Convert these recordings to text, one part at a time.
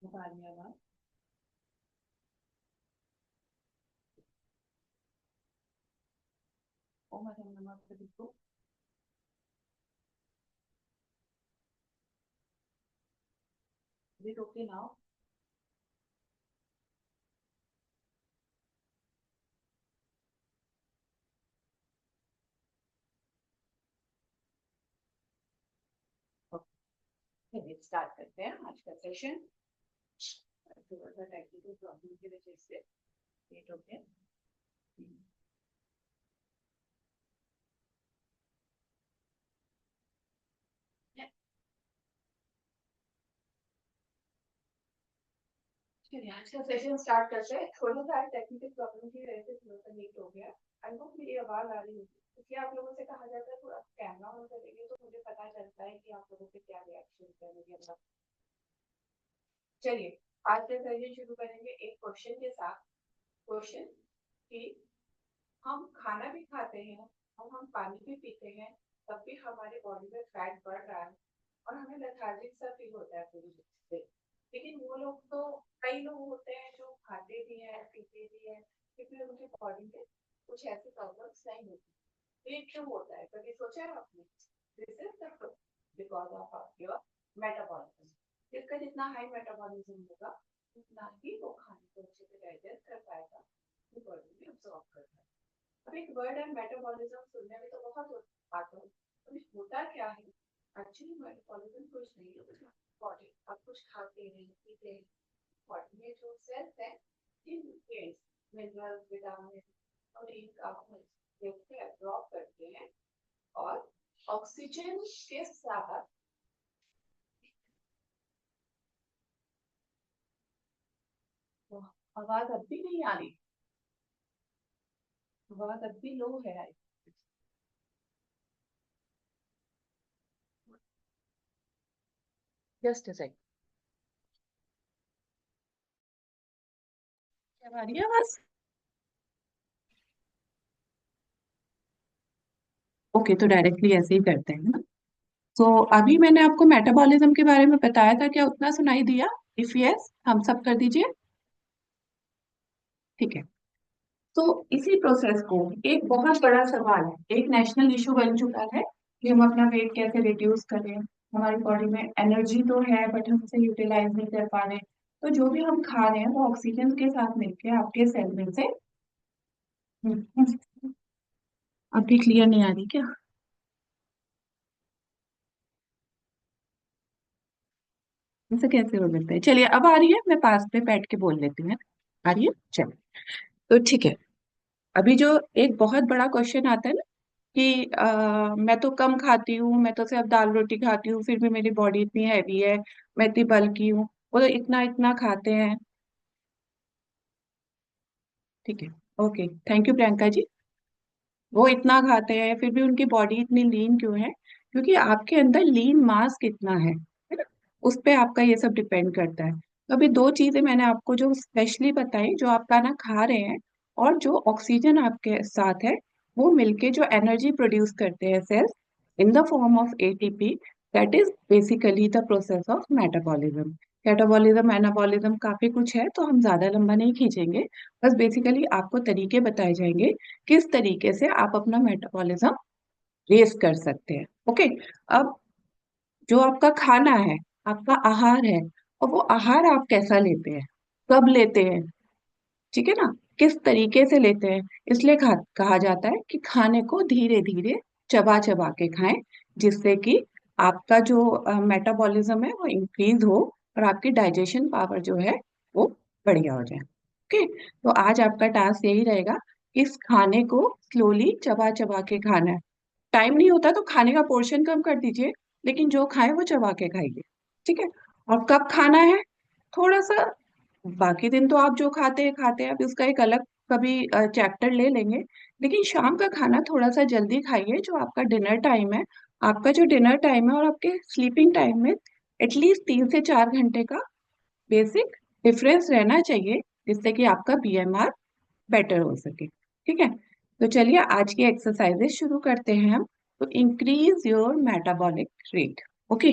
धन्यवाद। ओम नमः शिवाय। Is it okay now? चलिए स्टार्ट करते हैं आज का सेशन। थोड़ा सा टेक्निकल प्रॉब्लम की वजह से लेट हो गया। चलिए आज का सेशन स्टार्ट करते हैं। थोड़ा सा टेक्निकल प्रॉब्लम की वजह से थोड़ा सा लेट हो गया। आई होप मेरी आवाज आ रही होगी। इसलिए आप लोगों से कहा जाता है थोड़ा कैमरा ऑन करेंगे तो मुझे पता चलता है कि आप लोगों के क्या रिएक्शन है मेरे अंदर। चलिए आज का सेशन शुरू करेंगे एक क्वेश्चन के साथ। क्वेश्चन कि हम खाना भी खाते हैं और हम पानी भी पीते हैं, तब भी हमारे बॉडी में फैट बढ़ रहा है और हमें लेथार्जिक सा फील होता है पूरी से। लेकिन वो लोग तो, कई लोग होते हैं जो खाते भी हैं पीते भी हैं, लेकिन उनके बॉडी में कुछ ऐसी प्रॉब्लम्स नहीं होती। ये क्यों होता है? कभी सोचा है आपने? This is the because of your metabolism. जिसका जितना हाई मेटाबॉलिज्म होगा उतना ही वो खाने को अच्छे से डाइजेस्ट कर पाएगा, बॉडी में अब्सॉर्ब कर पाएगा। अब एक वर्ड है मेटाबॉलिज्म, सुनने में तो बहुत आता है, होता क्या है? एक्चुअली मेटाबॉलिज्म कुछ नहीं है। बॉडी आप कुछ खाते हैं पीते हैं, बॉडी में जो सेल्स है न्यूट्रिएंट्स, मिनरल्स, विटामिन और इनका देखते एब्जॉर्ब करते हैं और ऑक्सीजन के साथ आवाज अब भी नहीं आ रही। आवाज अब भी लो है। Just a second. क्या आ रही है आवाज? ओके, तो डायरेक्टली ऐसे ही करते हैं ना। तो अभी मैंने आपको मेटाबॉलिज्म के बारे में बताया था, क्या उतना सुनाई दिया? इफ यस हम सब कर दीजिए। ठीक है। तो इसी प्रोसेस को, एक बहुत बड़ा सवाल है, एक नेशनल इशू बन चुका है कि हम अपना वेट कैसे रिड्यूस करें। हमारी बॉडी में एनर्जी तो है बट हम उसे यूटिलाइज नहीं कर पा रहे। तो जो भी हम खा रहे हैं वो ऑक्सीजन के साथ मिलके आपके सेल में से अभी क्लियर नहीं आ रही क्या? ऐसा कैसे हो सकता है? चलिए अब आ रही है, मैं पास पे बैठ के बोल लेती हूँ। आ रही है? चलिए। तो ठीक है। अभी जो एक बहुत बड़ा क्वेश्चन आता है ना कि मैं तो कम खाती हूँ, मैं तो सिर्फ दाल रोटी खाती हूँ, फिर भी मेरी बॉडी इतनी हैवी है, मैं इतनी बल्की हूँ। वो तो इतना इतना खाते हैं। ठीक है। Okay, thank you Priyanka ji. वो इतना खाते हैं फिर भी उनकी बॉडी इतनी लीन क्यों है? क्योंकि आपके अंदर लीन मास कितना है ना, उस पे आपका ये सब डिपेंड करता है। तो अभी दो चीजें मैंने आपको जो स्पेशली बताई, जो आप खाना खा रहे हैं और जो ऑक्सीजन आपके साथ है, वो मिलके जो एनर्जी प्रोड्यूस करते हैं cells in the form of ATP, that is basically the process of metabolism. Catabolism anabolism काफी कुछ है, तो हम ज्यादा लंबा नहीं खींचेंगे। बस बेसिकली आपको तरीके बताए जाएंगे किस तरीके से आप अपना मेटाबॉलिज्म रेस कर सकते हैं। ओके। अब जो आपका खाना है, आपका आहार है, और वो आहार आप कैसा लेते हैं, कब लेते हैं, ठीक है ना, किस तरीके से लेते हैं। इसलिए कहा जाता है कि खाने को धीरे धीरे चबा चबा के खाएं, जिससे कि आपका जो मेटाबॉलिज्म है वो इंक्रीज हो और आपकी डाइजेशन पावर जो है वो बढ़िया हो जाए। ओके। तो आज आपका टास्क यही रहेगा कि इस खाने को स्लोली चबा चबा के खाना है। टाइम नहीं होता तो खाने का पोर्शन कम कर दीजिए, लेकिन जो खाए वो चबा के खाइए। ठीक है। और कब खाना है? थोड़ा सा, बाकी दिन तो आप जो खाते हैं, अभी उसका एक अलग कभी चैप्टर ले लेंगे। लेकिन शाम का खाना थोड़ा सा जल्दी खाइए, जो आपका डिनर टाइम है। आपका जो डिनर टाइम है और आपके स्लीपिंग टाइम में एटलीस्ट 3 से 4 घंटे का बेसिक डिफरेंस रहना चाहिए, जिससे कि आपका बीएमआर बेटर हो सके। ठीक है। तो चलिए आज की एक्सरसाइजेस शुरू करते हैं हम। तो increase your metabolic rate. Okay.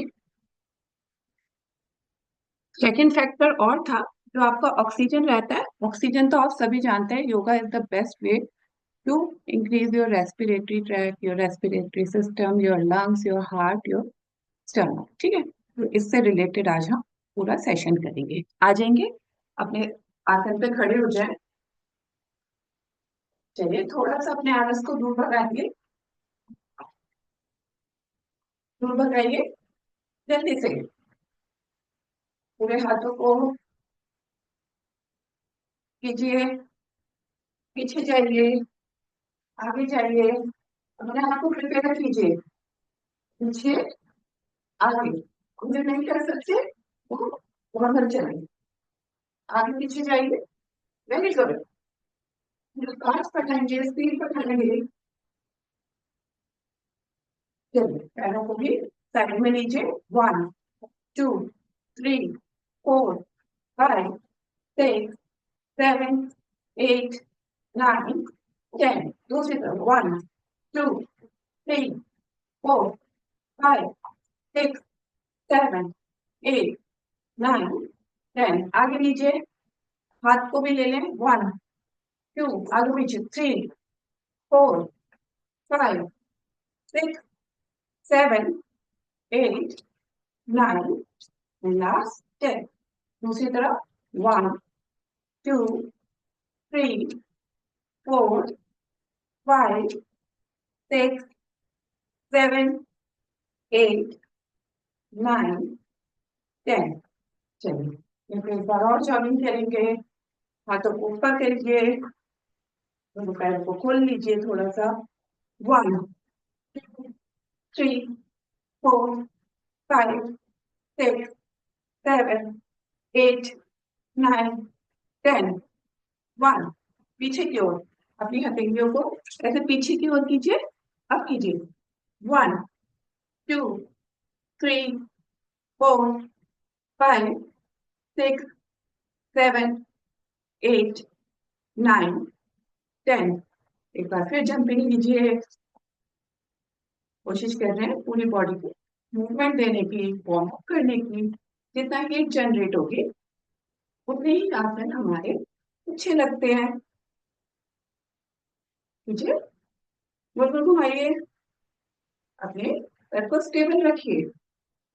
Second factor और था, जो आपका ऑक्सीजन रहता है। ऑक्सीजन तो आप सभी जानते हैं, yoga is the best way to increase your respiratory tract, your respiratory system, your lungs, your heart, your stomach. ठीक है, तो इससे रिलेटेड आज हम पूरा सेशन करेंगे। आ जाएंगे, अपने आसन पे खड़े हो जाए। चलिए, थोड़ा सा अपने आलस को दूर भगाइए, दूर भगाइए जल्दी से। पूरे हाथों को कीजिए, पीछे जाइए, आगे जाइए, अपने हाथ को प्रिपेयर कीजिए। पीछे, आगे, जो नहीं कर सकते वो वहां चलिए, आगे पीछे जाइए। Very good. फास्ट पढ़ाएंगे, स्पीड पढ़ाएंगे। चलिए, पैरों को भी साइड में लीजिए। 1 2 3 4 5 6 7 8 9 10। दूसरी तरफ 1 2 3 4 5 6 7 8 9 10। आगे लीजिए, हाथ को भी ले लें। 1 2, आगे पीछे, 3 4 5 6 7 8 9 लास्ट 10। दूसरी तरफ 1 2 3 4 5 6 7 8 9 10। चलिए, एक बार और जॉगिंग करेंगे। हाथों को ऊपर करिए, दोनों पैरों को खोल लीजिए थोड़ा सा। 1 2 3 4 5 6 7 8 9 10। 1, पीछे की ओर अपनी हथेलियों को ऐसे पीछे की ओर कीजिए। अब कीजिए। 1 2 3 4 5 6 7 8 9 10। एक बार फिर जंपिंग कीजिए। कोशिश कर रहे हैं पूरी बॉडी को मूवमेंट देने की, वार्म अप करने की। जितना हीट जनरेट होगी उतने ही आसन हमारे अच्छे लगते हैं। कीजिए, बिल्कुल घुमाइए। अपने पैर को स्टेबल रखिए,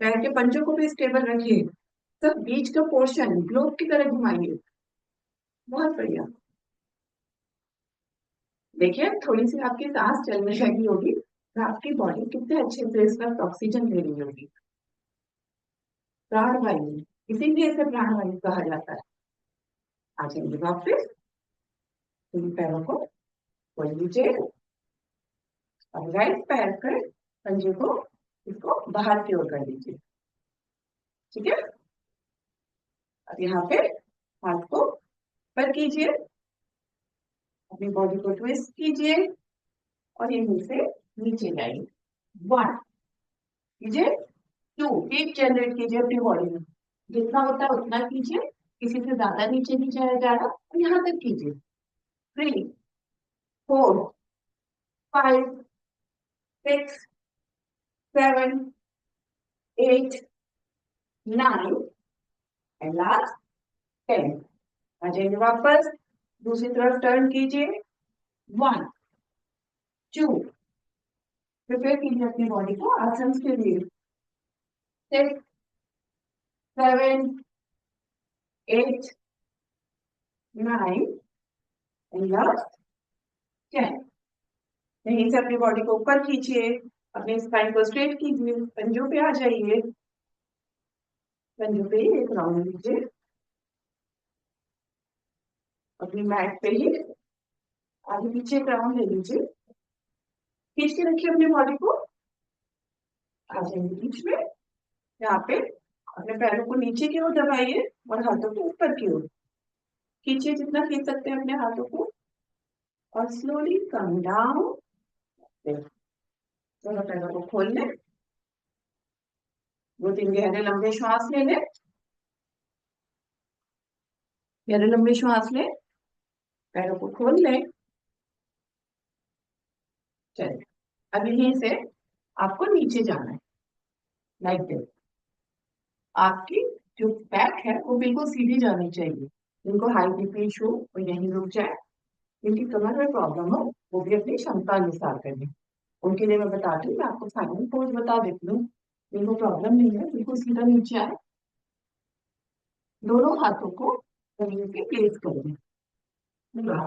पैर के पंजों को भी स्टेबल रखिए। सब बीच का पोर्शन ग्लोब की तरह घुमाइए। बहुत बढ़िया। देखिए, थोड़ी सी आपकी सांस चलने लगी होगी तो आपकी बॉडी कितने अच्छे से इस वक्त ऑक्सीजन ले रही होगी। प्राणवायु, इसीलिए इसे प्राणवायु कहा जाता है। आ जाएंगे वापस, इन पैरों को खोल लीजिए। अब राइट पैर कर पंजे को, इसको बाहर की ओर कर लीजिए। ठीक है, अब यहाँ पे हाथ को पर कीजिए, अपनी बॉडी को ट्विस्ट कीजिए और यहीं से नीचे जाइए। 1 कीजिए, 2 हीट जनरेट कीजिए अपनी बॉडी में। जितना होता है उतना कीजिए, किसी से ज्यादा नीचे नहीं जाया जा रहा, और यहाँ तक कीजिए। 3 4 5 6 7 8 9 एंड लास्ट 10। आ जाइए वापस, दूसरी तरफ टर्न कीजिए। 1 2, प्रिपेयर कीजिए अपनी बॉडी को आसन के लिए। 6 7 8 9 एंड लास्ट 10। यहीं से अपनी बॉडी को ऊपर खींचिए, अपने स्पाइन को स्ट्रेट कीजिए, पंजों पे आ जाइए। पंजों पे ही एक राउंड लीजिए, अपनी मैट पे ही आगे पीछे एक राउंड ले लीजिए। खींच के रखिए अपनी बॉडी को। आ जाइए बीच में, यहाँ पे अपने पैरों को नीचे की ओर दबाइए और हाथों को ऊपर की ओर खींचिए, जितना खींच सकते हैं अपने हाथों को, और स्लोली कम डाउन। दोनों पैरों को खोल लें, 2-3 गहरे लंबे श्वास ले लें। गहरे लंबे श्वास लें, पैरों को खोल लें। चलिए, अब यहीं से आपको नीचे जाना है, लाइक दिस। आपकी जो बैक है वो बिल्कुल सीधी जानी चाहिए। जिनको हाई बीपी इशू वो यहीं रुक जाए, जिनकी कमर में प्रॉब्लम हो वो भी अपनी क्षमता अनुसार करें। उनके लिए मैं बताती हूँ, मैं आपको फाइनल पोज बता देती हूँ। जिनको प्रॉब्लम नहीं है बिल्कुल सीधा नीचे आए, दोनों हाथों को जमीन पे प्लेस करें। पूरा,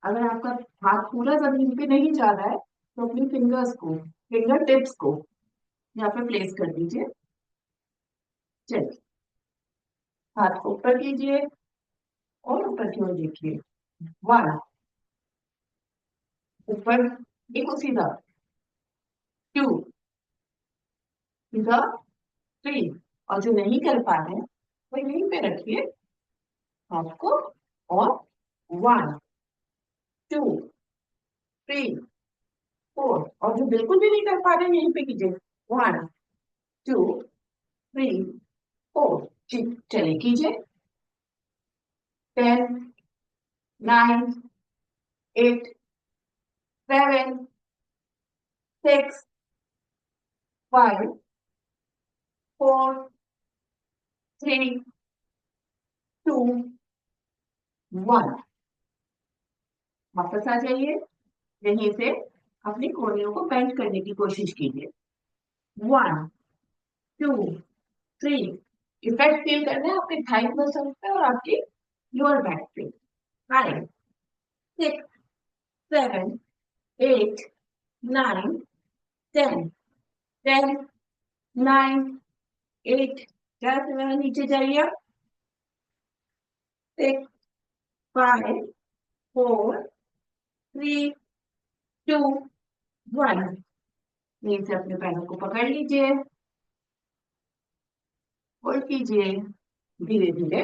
अगर आपका हाथ पूरा जमीन पे नहीं जा रहा है तो अपनी फिंगर टिप्स को यहाँ पे प्लेस कर दीजिए। चलिए, हाथ को ऊपर कीजिए और ऊपर की ओर देखिए। वन, ऊपर देखो सीधा। टू, सीधा। थ्री, और जो नहीं कर पा रहे हैं वो यहीं पे रखिए हाथ को। और वन, टू, थ्री, फोर, और जो बिल्कुल भी नहीं कर पा रहे हैं यहीं पे कीजिए। One, two, three, four. चलिए कीजिए। 10, 9, 8, 7, 6, 5, 4, 3, 2, 1। वापस आ जाइए, यहीं से अपनी कोहनियों को बेंड करने की कोशिश कीजिए। One, two, three. Effect feel करना है आपके थाई मसल पे और आपकी लोअर बैक पे। 5, 6, 7, 8, 9, 10। 10, 9, 8। क्या नीचे जाइए। 6, 5, 4, 3, 2, 1। यहीं से अपने पैरों को पकड़ लीजिए, होल्ड कीजिए, धीरे धीरे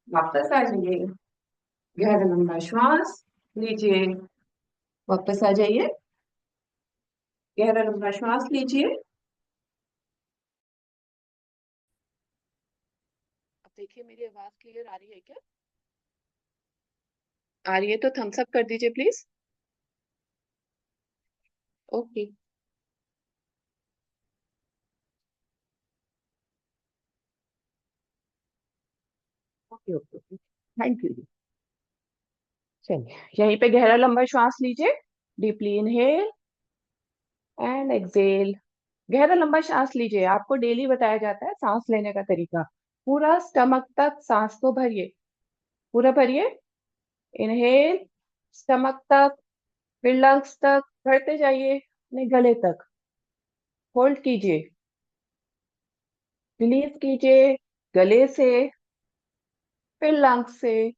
वापस आ जाइए। गहरा लंबा श्वास लीजिए, वापस आ जाइए। गहरा लंबा श्वास लीजिए। अब देखिए, मेरी आवाज क्लियर आ रही है क्या? आ रही है तो थम्स अप कर दीजिए please. Okay, okay, okay, okay, thank you. चलिए, यहीं पे गहरा लंबा श्वास लीजिए। Deeply inhale and exhale. गहरा लंबा सांस लीजिए। आपको डेली बताया जाता है सांस लेने का तरीका। पूरा स्टमक तक सांस को भरिए, पूरा भरिए। इनहेल, स्टमक तक, फिर लंग्स तक भरते जाइए, अपने गले तक। होल्ड कीजिए, रिलीज कीजिए, गले से, फिर लंग्स से,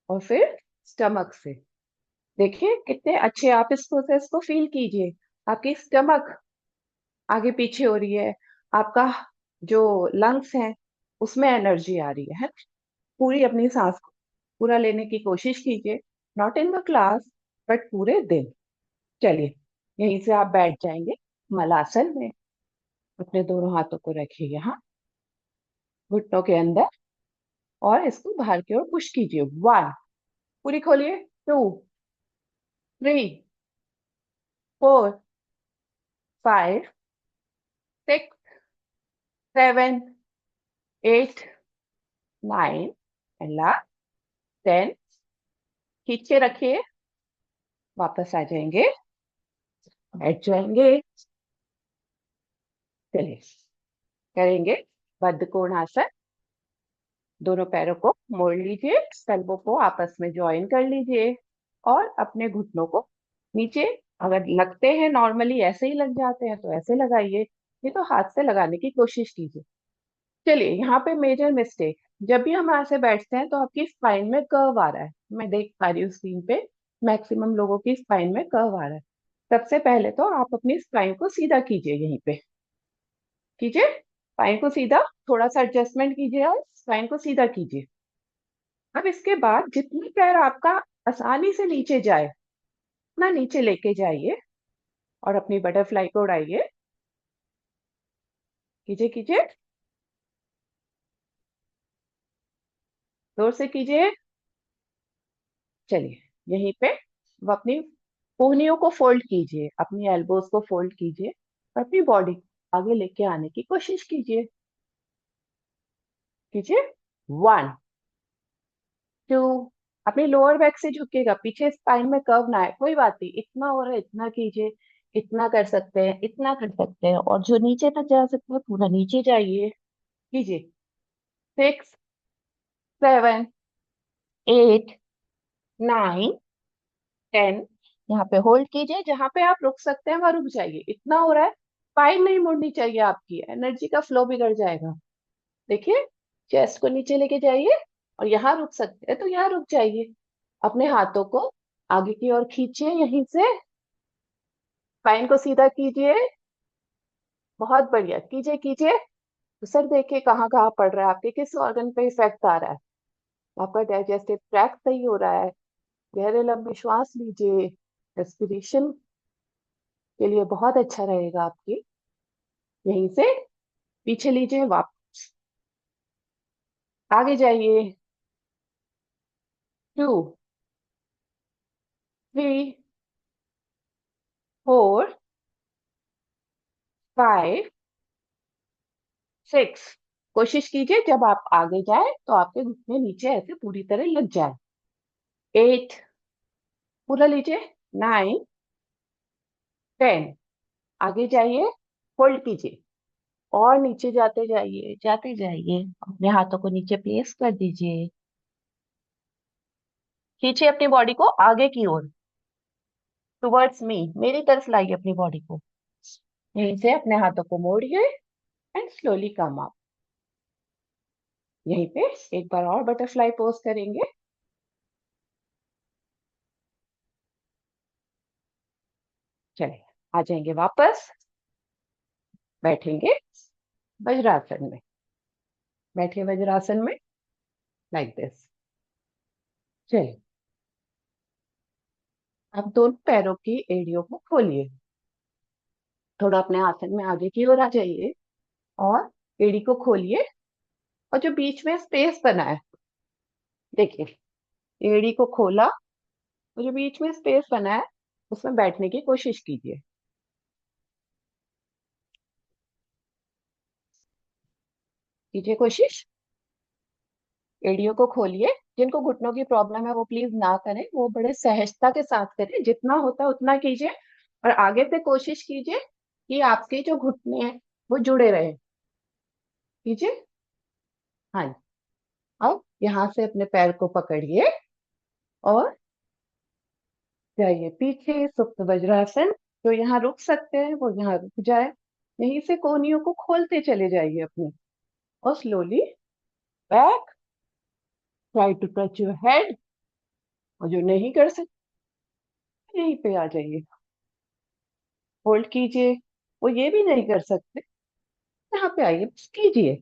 और फिर स्टमक से। देखिए कितने अच्छे आप इस प्रोसेस को फील कीजिए। आपकी स्टमक आगे पीछे हो रही है, आपका जो लंग्स है उसमें एनर्जी आ रही है। पूरी अपनी सांस को पूरा लेने की कोशिश कीजिए, not in the class but पूरे दिन। चलिए, यहीं से आप बैठ जाएंगे मलासन में। अपने दोनों हाथों को रखिए यहाँ घुटनों के अंदर, और इसको बाहर की ओर पुश कीजिए। वन, पूरी खोलिए। Two, three, 4, 5, 6, 7, 8, 9 and last 10। खींच के रखिए, वापस आ जाएंगे, बैठ जाएंगे। चलिए, करेंगे बद्ध कोणासन। दोनों पैरों को मोड़ लीजिए, तलवों को आपस में ज्वाइन कर लीजिए, और अपने घुटनों को नीचे, अगर लगते हैं नॉर्मली ऐसे ही लग जाते हैं तो ऐसे लगाइए, नहीं तो हाथ से लगाने की कोशिश कीजिए। चलिए, यहाँ पे मेजर मिस्टेक, जब भी हम ऐसे बैठते हैं तो आपकी स्पाइन में कर्व आ रहा है। मैं देख पा रही हूँ स्क्रीन पे, मैक्सिमम लोगों की स्पाइन में कर्व आ रहा है। सबसे पहले तो आप अपनी स्पाइन को सीधा कीजिए, यहीं पे कीजिए। स्पाइन को सीधा, थोड़ा सा एडजस्टमेंट कीजिए और स्पाइन को सीधा कीजिए। अब इसके बाद जितनी पैर आपका आसानी से नीचे जाए, उतना नीचे लेके जाइए, और अपनी बटरफ्लाई को उड़ाइए। कीजिए, कीजिए, जोर से कीजिए। चलिए, यहीं पे अब अपनी कोहनियों को फोल्ड कीजिए, अपनी एल्बोज को फोल्ड कीजिए, और अपनी बॉडी आगे लेके आने की कोशिश कीजिए। कीजिए। 1, 2। अपनी लोअर बैक से झुकेगा, पीछे स्पाइन में कर्व ना है, कोई बात नहीं, इतना हो रहा है इतना कीजिए। इतना कर सकते हैं, इतना कर सकते हैं, और जो नीचे तक जा सकते हैं पूरा नीचे जाइए। कीजिए। 6, 7, 8, 9, 10। यहाँ पे होल्ड कीजिए, जहां पे आप रुक सकते हैं वहां रुक जाइए, इतना हो रहा है। स्पाइन नहीं मुड़नी चाहिए, आपकी एनर्जी का फ्लो बिगड़ जाएगा। देखिए, चेस्ट को नीचे लेके जाइए, और यहाँ रुक सकते हैं तो यहाँ रुक जाइए। अपने हाथों को आगे की ओर खींचिए, यहीं से स्पाइन को सीधा कीजिए। बहुत बढ़िया, कीजिए कीजिए। तो सर देखिए कहाँ कहाँ पड़ रहा है, आपके किस ऑर्गन पे इफेक्ट आ रहा है। आपका डाइजेस्टिव ट्रैक्ट सही हो रहा है। गहरे लंबे श्वास लीजिए, रेस्पिरेशन के लिए बहुत अच्छा रहेगा आपकी। यहीं से पीछे लीजिए, वापस आगे जाइए। 2, 3, 4, 5, 6। कोशिश कीजिए जब आप आगे जाए तो आपके घुटने नीचे ऐसे पूरी तरह लग जाए। 8, पूरा लीजिए। 9, 10। आगे जाइए, होल्ड कीजिए, और नीचे जाते जाइए, जाते जाइए। अपने हाथों को नीचे प्लेस कर दीजिए। खींचिए अपनी बॉडी को आगे की ओर, टुवर्ड्स मी, मेरी तरफ लाइए अपनी बॉडी को। यहीं से अपने हाथों को मोड़िए, एंड स्लोली कम अप। यहीं पे एक बार और बटरफ्लाई पोज करेंगे। चलिए, आ जाएंगे वापस, बैठेंगे वज्रासन में। बैठे वज्रासन में, लाइक दिस। चलिए, अब दोनों पैरों की एड़ियों को खोलिए। थोड़ा अपने आसन में आगे की ओर आ जाइए, और एड़ी को खोलिए, और जो बीच में स्पेस बना है, देखिए, एड़ी को खोला, और जो बीच में स्पेस बना है उसमें बैठने की कोशिश कीजिए। कीजिए कोशिश। एड़ियों को खोलिए। जिनको घुटनों की प्रॉब्लम है वो प्लीज ना करें, वो बड़े सहजता के साथ करें, जितना होता है उतना कीजिए। और आगे से कोशिश कीजिए कि आपके जो घुटने हैं वो जुड़े रहे। कीजिए। हाँ जी। अब यहाँ से अपने पैर को पकड़िए, और जाइए पीछे, सुप्त वज्रासन। जो यहाँ रुक सकते हैं वो यहाँ रुक जाए। यहीं से कोहनियों को खोलते चले जाइए अपने, और slowly back. Try to touch your head. और जो नहीं कर सकते, यहीं पे आ जाइए, होल्ड कीजिए। वो ये भी नहीं कर सकते, यहाँ पे आइए, बस कीजिए।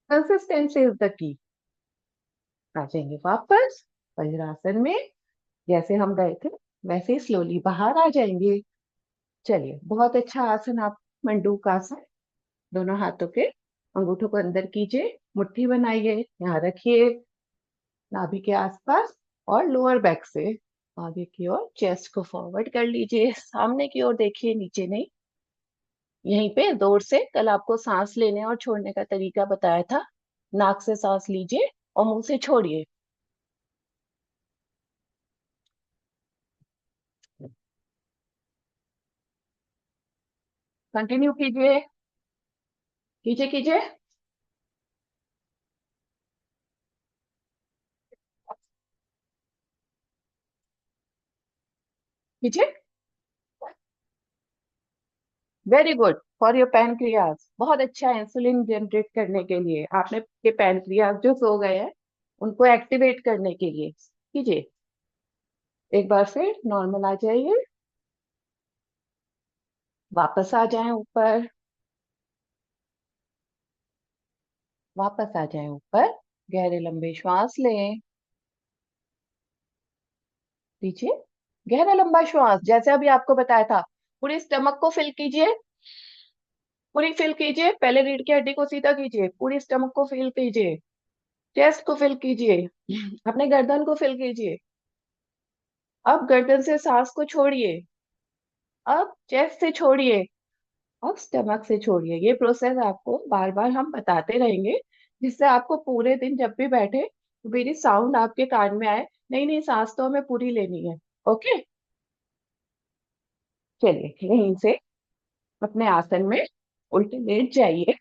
Consistency is the key. आ जाएंगे वापस वज्रासन में। जैसे हम गए थे वैसे ही स्लोली बाहर आ जाएंगे। चलिए, बहुत अच्छा आसन आप, मंडूक आसन। दोनों हाथों के अंगूठों को अंदर कीजिए, मुट्ठी बनाइए, यहाँ रखिए नाभि के आसपास, और लोअर बैक से आगे की ओर चेस्ट को फॉरवर्ड कर लीजिए, सामने की ओर देखिए, नीचे नहीं। यहीं पे जोर से, कल आपको सांस लेने और छोड़ने का तरीका बताया था। नाक से सांस लीजिए और मुंह से छोड़िए। कंटिन्यू कीजिए, कीजिए कीजिए। कीजिए। Very good for your pancreas, बहुत अच्छा इंसुलिन जनरेट करने के लिए, आपने के पैनक्रियाज जो सो गए हैं उनको एक्टिवेट करने के लिए। कीजिए। एक बार फिर नॉर्मल आ जाइए, वापस आ जाएं ऊपर, वापस आ जाएं ऊपर। गहरे लंबे श्वास लें, लीजिए। गहरा लंबा श्वास, जैसे अभी आपको बताया था। पूरी स्टमक को फिल कीजिए, पूरी फिल कीजिए। पहले रीढ़ की हड्डी को सीधा कीजिए, पूरी स्टमक को फिल कीजिए, चेस्ट को फिल कीजिए, अपने गर्दन को फिल कीजिए। अब गर्दन से सांस को छोड़िए, अब चेस्ट से छोड़िए, अब स्टमक से छोड़िए। ये प्रोसेस आपको बार बार हम बताते रहेंगे, जिससे आपको पूरे दिन जब भी बैठे तो मेरी साउंड आपके कान में आए, नहीं नहीं सांस तो हमें पूरी लेनी है। ओके, चलिए यहीं से अपने आसन में उल्टे लेट जाइए।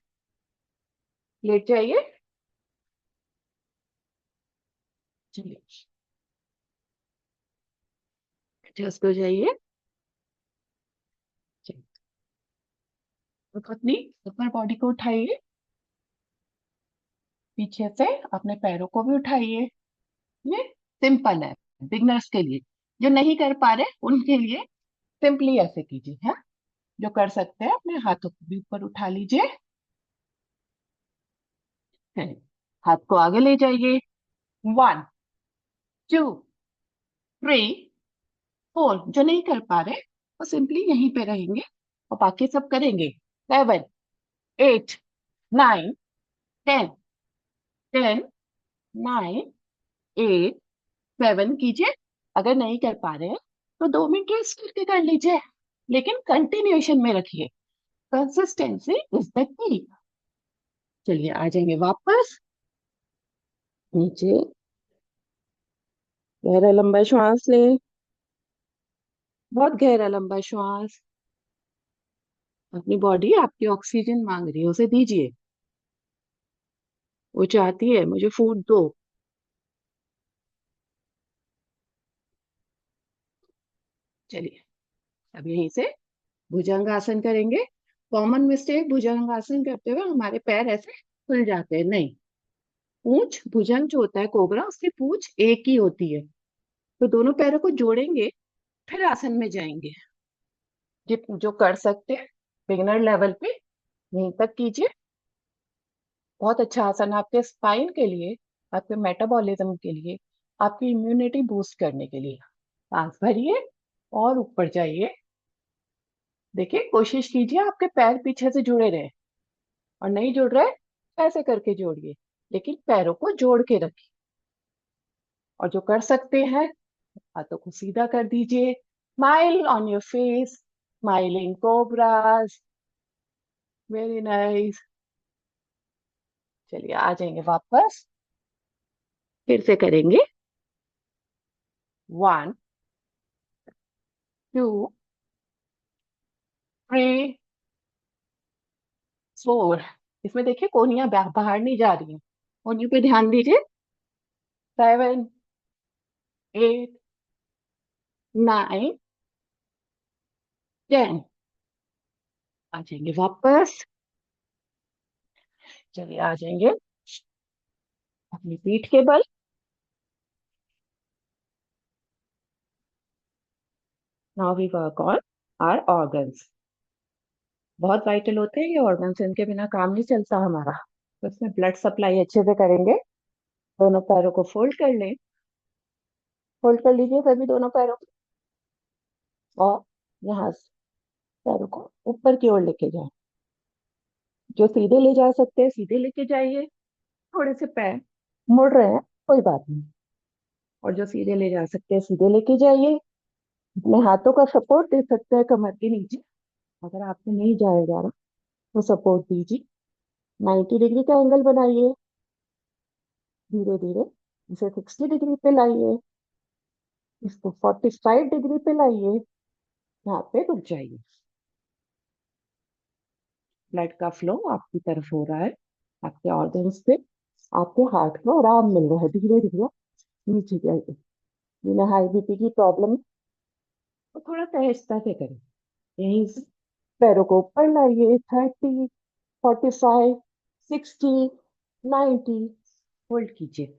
लेट जाइए। चलिए एडजस्ट हो जाइए। चलिए, तो अपनी ऊपर बॉडी को उठाइए, पीछे से अपने पैरों को भी उठाइए। ये सिंपल है बिगनर्स के लिए। जो नहीं कर पा रहे उनके लिए सिंपली ऐसे कीजिए। हाँ, जो कर सकते हैं अपने हाथों को भी ऊपर उठा लीजिए। है, हाथ को आगे ले जाइए। 1 2 3 4। जो नहीं कर पा रहे वो सिंपली यहीं पे रहेंगे और बाकी सब करेंगे। 7 8 9 10। 10 9 8 7 कीजिए। अगर नहीं कर पा रहे हैं तो 2 मिनट रेस्ट करके कर लीजिए, लेकिन कंटिन्यूएशन में रखिए। Consistency is the key. चलिए आ जाएंगे वापस नीचे। गहरा लंबा श्वास लें। बहुत गहरा लंबा श्वास। अपनी बॉडी आपकी ऑक्सीजन मांग रही है, उसे दीजिए। वो चाहती है मुझे फूड दो। चलिए अब यहीं से भुजंगासन करेंगे। कॉमन मिस्टेक भुजंगासन करते हुए हमारे पैर ऐसे खुल जाते हैं। नहीं, पूंछ भुजंग जो होता है कोबरा, उसकी पूंछ एक ही होती है। तो दोनों पैरों को जोड़ेंगे, फिर आसन में जाएंगे। जो कर सकते हैं बिगिनर लेवल पे यहीं तक कीजिए। बहुत अच्छा आसन है आपके स्पाइन के लिए, आपके मेटाबॉलिज्म के लिए, आपकी इम्यूनिटी बूस्ट करने के लिए। सांस भरिए और ऊपर जाइए। देखिए कोशिश कीजिए आपके पैर पीछे से जुड़े रहे, और नहीं जुड़ रहे ऐसे करके जोड़िए, लेकिन पैरों को जोड़ के रखिए। और जो कर सकते हैं हाथों को सीधा कर दीजिए। Smile on your face, smiling cobras. Very nice. चलिए आ जाएंगे वापस, फिर से करेंगे। 1 2 3 4। इसमें देखिए कोहनियां बाहर नहीं जा रही हैं, कोहनियों पे ध्यान दीजिए। 7 8 9 10। आ जाएंगे वापस। चलिए आ जाएंगे अपनी पीठ के बल। Now we work on our organs. बहुत वाइटल होते हैं ये ऑर्गन्स, इनके बिना काम नहीं चलता हमारा। तो इसमें ब्लड सप्लाई अच्छे से करेंगे। दोनों पैरों को फोल्ड कर लें। फोल्ड कर लीजिए सभी दोनों पैरों को, और यहाँ से पैरों को ऊपर की ओर लेके जाए। जो सीधे ले जा सकते हैं सीधे लेके जाइए। थोड़े से पैर मुड़ रहे हैं, कोई बात नहीं। और जो सीधे ले जा सकते हैं सीधे लेके जाइए। अपने हाथों का सपोर्ट दे सकते हैं कमर के नीचे। अगर आपसे नहीं जाया जा रहा तो सपोर्ट दीजिए। 90 डिग्री का एंगल बनाइए। धीरे धीरे इसे 60 डिग्री पे लाइए। इसको 45 डिग्री पे लाइए। यहाँ पे रुक जाइए। ब्लड का फ्लो आपकी तरफ हो रहा है, आपके ऑर्गन्स पे। आपके हार्ट को आराम मिल रहा है। धीरे धीरे नीचे जाइए। जिन्हें हाई बीपी की प्रॉब्लम, तो थोड़ा सहजता से करें। यहीं से पैरों को ऊपर लाइए। 30 45 60 90। होल्ड कीजिए।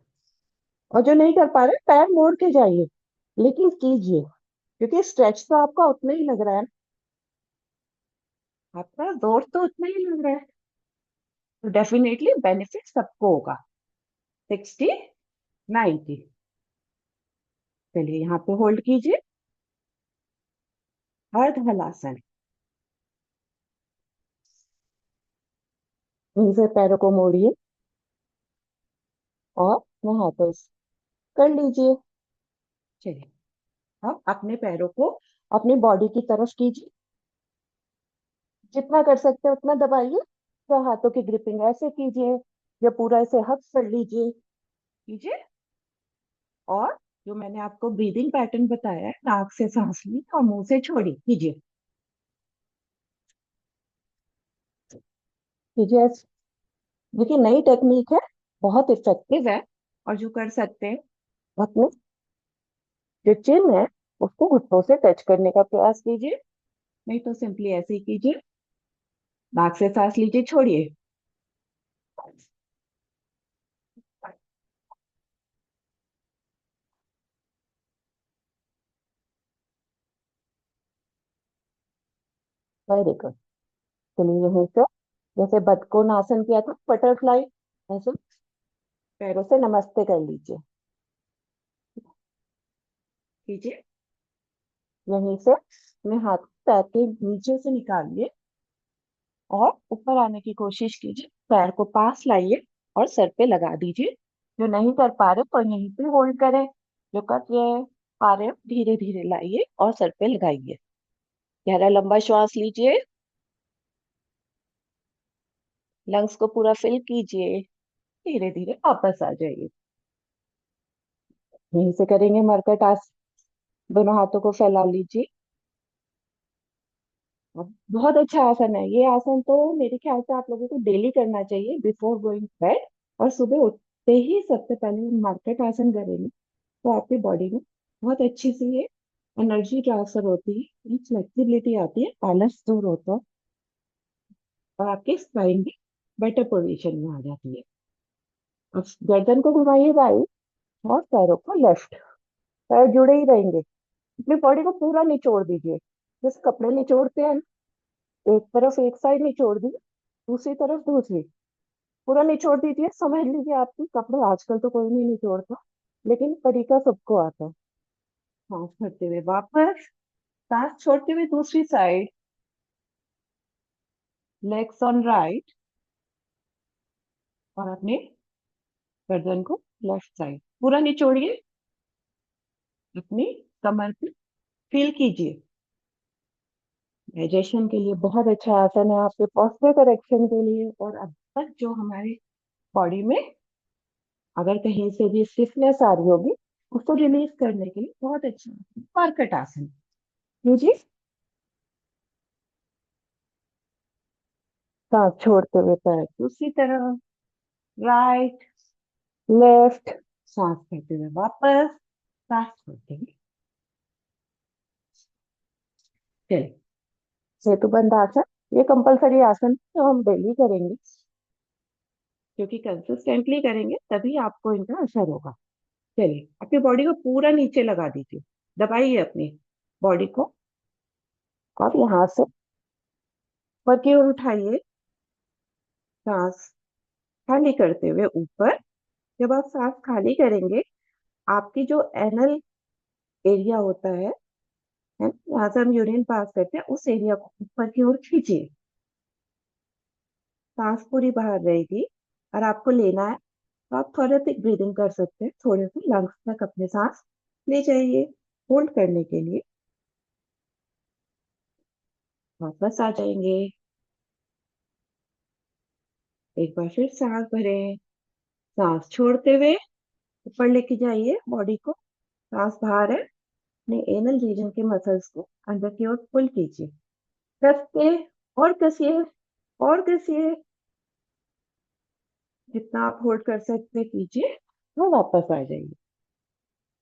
और जो नहीं कर पा रहे पैर मोड़ के जाइए, लेकिन कीजिए, क्योंकि स्ट्रेच तो आपका उतना ही लग रहा है। आपका जोर तो उतना ही लग रहा है, तो डेफिनेटली बेनिफिट सबको होगा। 60 90। चलिए यहाँ पे होल्ड कीजिए। अर्ध हलासन। यहीं से पैरों को मोड़िए और यहाँ पे कर लीजिए। चलिए अब अपने पैरों को अपनी बॉडी की तरफ कीजिए। जितना कर सकते हैं उतना दबाइए। तो हाथों की ग्रिपिंग ऐसे कीजिए। ये पूरा ऐसे हक कर लीजिए, कीजिए। और जो मैंने आपको ब्रीदिंग पैटर्न बताया है, नाक से सांस ली और मुंह से छोड़ी, कीजिए कीजिए। देखिए नई टेक्निक है, बहुत इफेक्टिव है। और जो कर सकते हैं, अपने जो चिन है उसको घुटनों से टच करने का प्रयास कीजिए, नहीं तो सिंपली ऐसे ही कीजिए। नाक से सांस लीजिए, छोड़िए। Very good. चलिए यहीं से, जैसे बतकोनासन किया था, बटरफ्लाई, ऐसे पैरों से नमस्ते कर लीजिए, कीजिए। यहीं से अपने हाथ को पैर के नीचे से निकालिए और ऊपर आने की कोशिश कीजिए। पैर को पास लाइए और सर पे लगा दीजिए। जो नहीं कर पा रहे तो यहीं पे होल्ड करें, जो कर रहे पा रहे धीरे धीरे लाइए और सर पे लगाइए। गहरा लंबा श्वास लीजिए, लंग्स को पूरा फिल कीजिए, धीरे धीरे वापस आ जाइए। यहीं से करेंगे मरकट आसन। दोनों हाथों को फैला लीजिए। बहुत अच्छा आसन है ये आसन, तो मेरे ख्याल से आप लोगों को डेली करना चाहिए बिफोर गोइंग बेड। और सुबह उठते ही सबसे पहले मरकट आसन करेंगे तो आपकी बॉडी में बहुत अच्छी सी ये एनर्जी ट्रांसफर होती है, एक फ्लेक्सिबिलिटी आती है, आलस दूर होता है और आपकी स्पाइन भी बेटर पोजीशन में आ जाती है। अब गर्दन को घुमाइए राइट और पैरों को लेफ्ट। पैर जुड़े ही रहेंगे। अपनी बॉडी को पूरा निचोड़ दीजिए, जैसे कपड़े निचोड़ते हैं ना, एक तरफ एक साइड निचोड़ दी, दूसरी तरफ दूसरी, पूरा निचोड़ दीजिए। समझ लीजिए आपके कपड़े, आजकल तो कोई नहीं निचोड़ता, लेकिन तरीका सबको आता है। सांस भरते हुए वापस, सांस छोड़ते हुए दूसरी साइड, लेग्स ऑन राइट, और अपने गर्दन को लेफ्ट साइड पूरा निचोड़िए। अपनी कमर पे फील कीजिए। डाइजेशन के लिए बहुत अच्छा आसन है, आपके पोस्चर करेक्शन के लिए, और अब तक जो हमारी बॉडी में अगर कहीं से भी स्टिफनेस आ रही होगी उसको रिलीज करने के लिए बहुत अच्छा आसन, मरकट आसन। जी, सांस छोड़ते हुए पैर दूसरी तरफ, राइट, लेफ्ट, सांस करते हुए वापस, सांस छोड़ते हुए। चलिए, सेतुबंध आसन, ये कंपलसरी आसन है, जो हम डेली करेंगे, क्योंकि कंसिस्टेंटली करेंगे तभी आपको इनका असर होगा। चलिए, अपनी बॉडी को पूरा नीचे लगा दीजिए, दबाइए अपनी बॉडी को, और यहाँ से ऊपर की ओर उठाइए। सांस खाली करते हुए ऊपर। जब आप सांस खाली करेंगे, आपकी जो एनल एरिया होता है, यहाँ से हम यूरिन पास करते हैं, उस एरिया को ऊपर की ओर खींचिए। सांस पूरी बाहर रहेगी। और आपको लेना है तो आप थोड़ा सी ब्रीदिंग कर सकते हैं, थोड़े से लंग्स तक अपने सांस ले जाइए। होल्ड करने के लिए वापस आ जाएंगे। एक बार फिर सांस भरें, सांस छोड़ते हुए ऊपर लेके जाइए बॉडी को। सांस बाहर है, अपने एनल रीजन के मसल्स को अंदर की ओर पुल कीजिए, कस के, और कसिए, और कसिए। जितना आप होल्ड कर सकते कीजिए, तो वापस आ जाइए।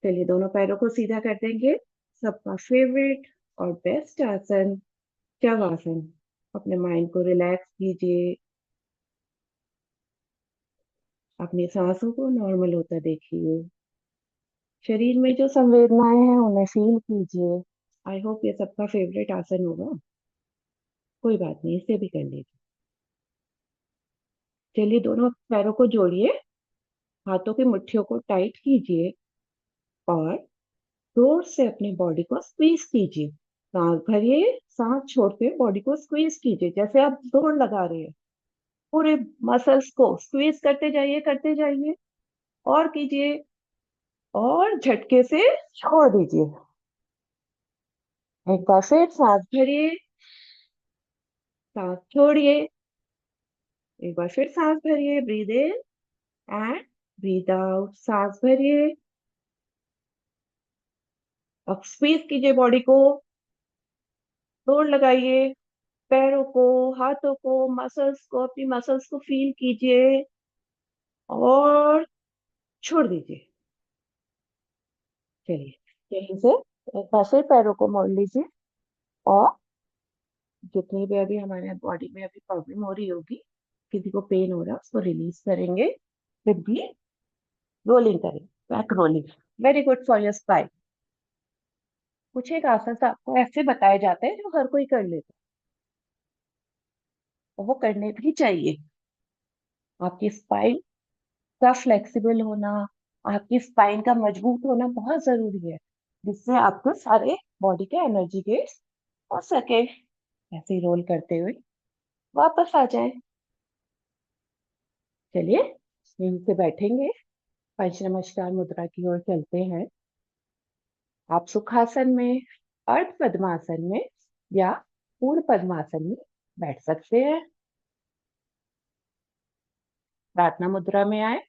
चलिए, दोनों पैरों को सीधा कर देंगे। सबका फेवरेट और बेस्ट आसन, शवासन। अपने माइंड को रिलैक्स कीजिए, अपनी सांसों को नॉर्मल होता देखिए, शरीर में जो संवेदनाएं हैं उन्हें फील कीजिए। आई होप ये सबका फेवरेट आसन होगा। कोई बात नहीं, इसे भी कर लीजिए। चलिए, दोनों पैरों को जोड़िए, हाथों की मुट्ठियों को टाइट कीजिए और जोर से अपनी बॉडी को स्क्वीज कीजिए। सांस भरिए, सांस छोड़ते हुए बॉडी को स्क्वीज कीजिए, जैसे आप जोर लगा रहे हैं। पूरे मसल्स को स्क्वीज करते जाइए, और कीजिए, और झटके से छोड़ दीजिए। एक बार फिर सांस भरिए, सांस छोड़िए, एक बार फिर सांस भरिए, breathe in and breathe out. सांस भरिए, अब स्क्वीज कीजिए बॉडी को, जोर लगाइए, पैरों को, हाथों को, मसल्स को, अपनी मसल्स को फील कीजिए और छोड़ दीजिए। चलिए, यहीं से एक बार फिर पैरों को मोड़ लीजिए और जितनी भी अभी हमारे बॉडी में अभी प्रॉब्लम हो रही होगी, किसी को पेन हो रहा है उसको रिलीज करेंगे। फिर भी रोलिंग करें, back rolling. Very good for your spine. कुछ एक आसन आपको ऐसे बताए जाते हैं जो हर कोई कर लेता है और वो करने भी चाहिए। आपकी स्पाइन का फ्लेक्सिबल होना, आपकी स्पाइन का मजबूत होना बहुत जरूरी है, जिससे आपको सारे बॉडी के एनर्जी गेट्स हो सके। ऐसे ही रोल करते हुए वापस आ जाए। चलिए, यहीं से बैठेंगे, पंच नमस्कार मुद्रा की ओर चलते हैं। आप सुखासन में, अर्ध पद्मासन में या पूर्ण पद्मासन में बैठ सकते हैं। प्रार्थना मुद्रा में आए,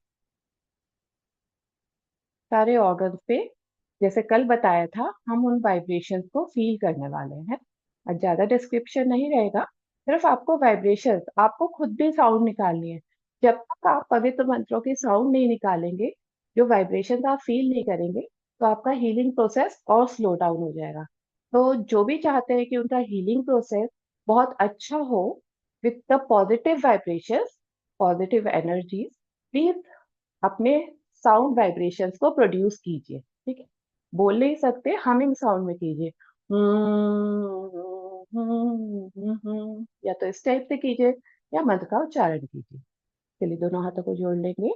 सारे ऑर्गन्स पे, जैसे कल बताया था, हम उन वाइब्रेशंस को फील करने वाले हैं। और ज्यादा डिस्क्रिप्शन नहीं रहेगा, सिर्फ आपको वाइब्रेशंस, आपको खुद भी साउंड निकालनी है। जब तक आप पवित्र मंत्रों की साउंड नहीं निकालेंगे, जो वाइब्रेशंस आप फील नहीं करेंगे, तो आपका हीलिंग प्रोसेस और स्लो डाउन हो जाएगा। तो जो भी चाहते हैं कि उनका हीलिंग प्रोसेस बहुत अच्छा हो, with the positive vibrations, positive energies, please अपने साउंड वाइब्रेशंस को प्रोड्यूस कीजिए। ठीक है, बोल नहीं सकते, हमिंग साउंड में कीजिए। या तो इस टाइप से कीजिए या मंत्र का उच्चारण कीजिए। चलिए, दोनों हाथों को जोड़ लेंगे।